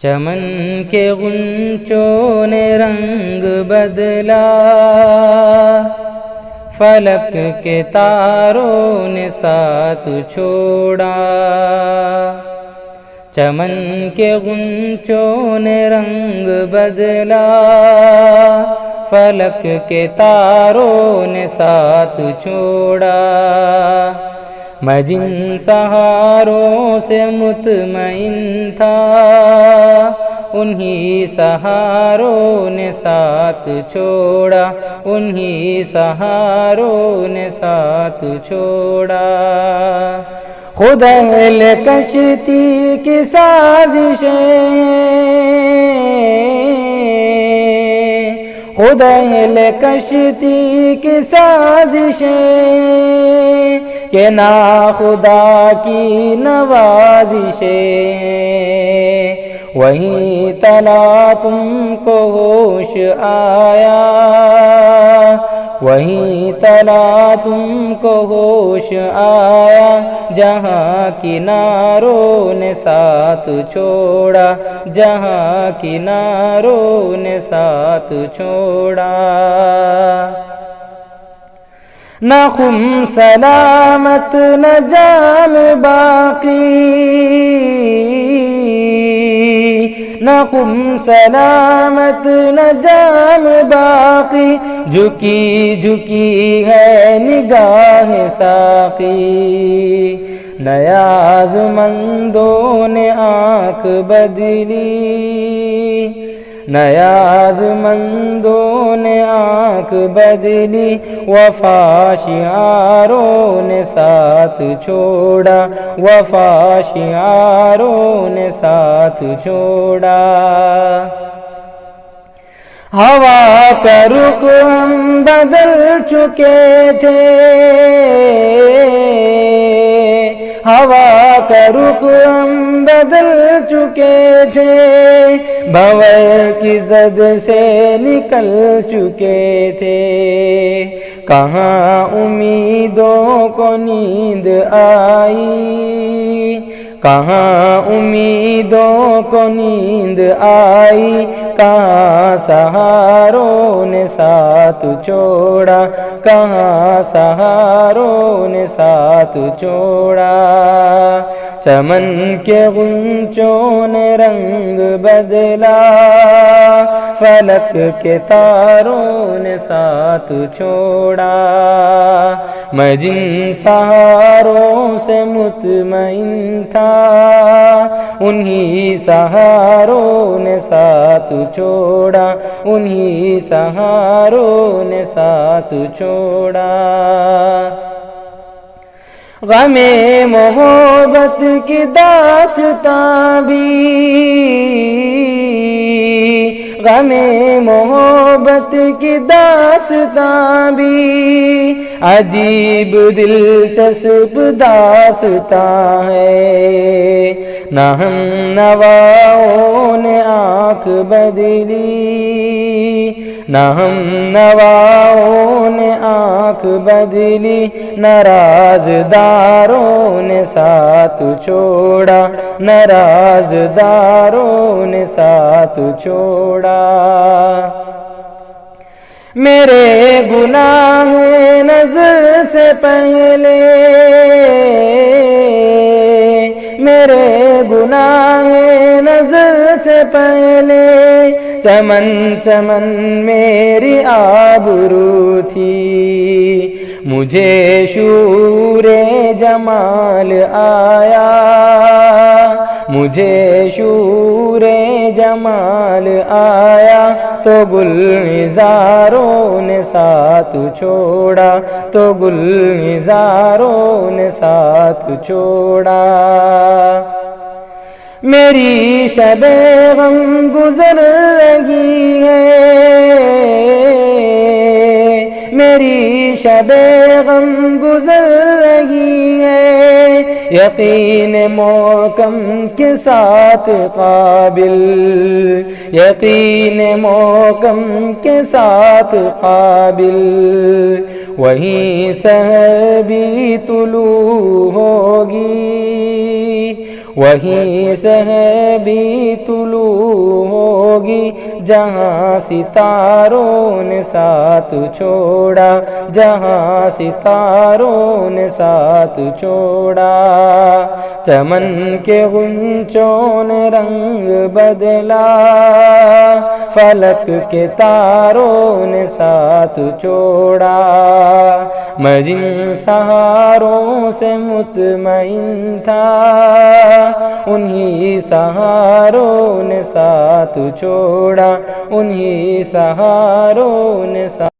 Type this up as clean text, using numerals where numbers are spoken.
چمن کے غنچوں نے رنگ بدلا، فلک کے تاروں نے ساتھ چھوڑا۔ چمن کے غنچوں نے رنگ بدلا، فلک کے تاروں نے ساتھ چھوڑا۔ میں جن سہاروں سے مطمئن تھا، انہی سہاروں نے ساتھ چھوڑا، انہی سہاروں نے ساتھ چھوڑا۔ خود اہل کشتی کی سازشیں، خود اہل کشتی کی سازشیں، کہ ناخدا کی نوازشیں، وہیں تلا تم کو ہوش آیا، وہیں تلا تم کو ہوش آیا، جہاں کناروں نے ساتھ چھوڑا، جہاں کناروں نے ساتھ چھوڑا۔ نہ خم سلامت نہ جام باقی، نہ خم سلامت نہ جام باقی، جھکی جھکی ہے نگاہ ساقی۔ نیاز مندوں نے آنکھ بدلی، نیاز مندوں نے آنکھ بدلی، وفا شعاروں نے ساتھ چھوڑا، وفا شعاروں نے ساتھ چھوڑا۔ ہوا کا رخ ہم بدل چکے تھے، ہوا کا رخ ہم بدل چکے تھے، بھنور کی زد سے نکل چکے تھے۔ کہاں امیدوں کو نیند آئی، کہاں امیدوں کو نیند آئی، کہاں سہاروں نے ساتھ چھوڑا، کہاں سہاروں نے ساتھ چھوڑا۔ چمن کے غنچوں نے رنگ بدلا، فلک کے تاروں نے ساتھ چھوڑا۔ میں جن سہاروں سے مطمئن تھا، انہی سہاروں نے ساتھ چھوڑا، انہی سہاروں نے ساتھ چھوڑا۔ غم محبت کی داستاں بھی، غم محبت کی داستاں بھی، عجیب دلچسپ داستاں ہے۔ نہ ہم نواؤں نے آنکھ بدلی، نہ ہم نواؤں نے آنکھ بدلی، نہ رازداروں نے ساتھ چھوڑا، نہ رازداروں نے ساتھ چھوڑا۔ میرے گناہ نظر سے پہلے، میرے گناہ نظر سے پہلے، چمن چمن میری آبرو تھی۔ مجھے شعور جمال آیا، مجھے شعور جمال آیا، تو گلزاروں نے ساتھ چھوڑا، تو گلزاروں نے ساتھ چھوڑا۔ میری شب غم گزر رہی ہے، میری شب غم گزر رہی ہے، یقین محکم کے ساتھ قابل، یقین محکم کے ساتھ قابل، وہیں سحر بھی طلوع ہوگی، وہیں سے ہے بھی طلوع ہوگی جہاں ستاروں نے ساتھ چھوڑا، جہاں ستاروں نے ساتھ چھوڑا۔ چمن کے غنچوں نے رنگ بدلا، فلک کے تاروں نے ساتھ چھوڑا۔ میں جن سہاروں سے مطمئن تھا، انہی سہاروں نے ساتھ چھوڑا، انہی سہاروں نے ساتھ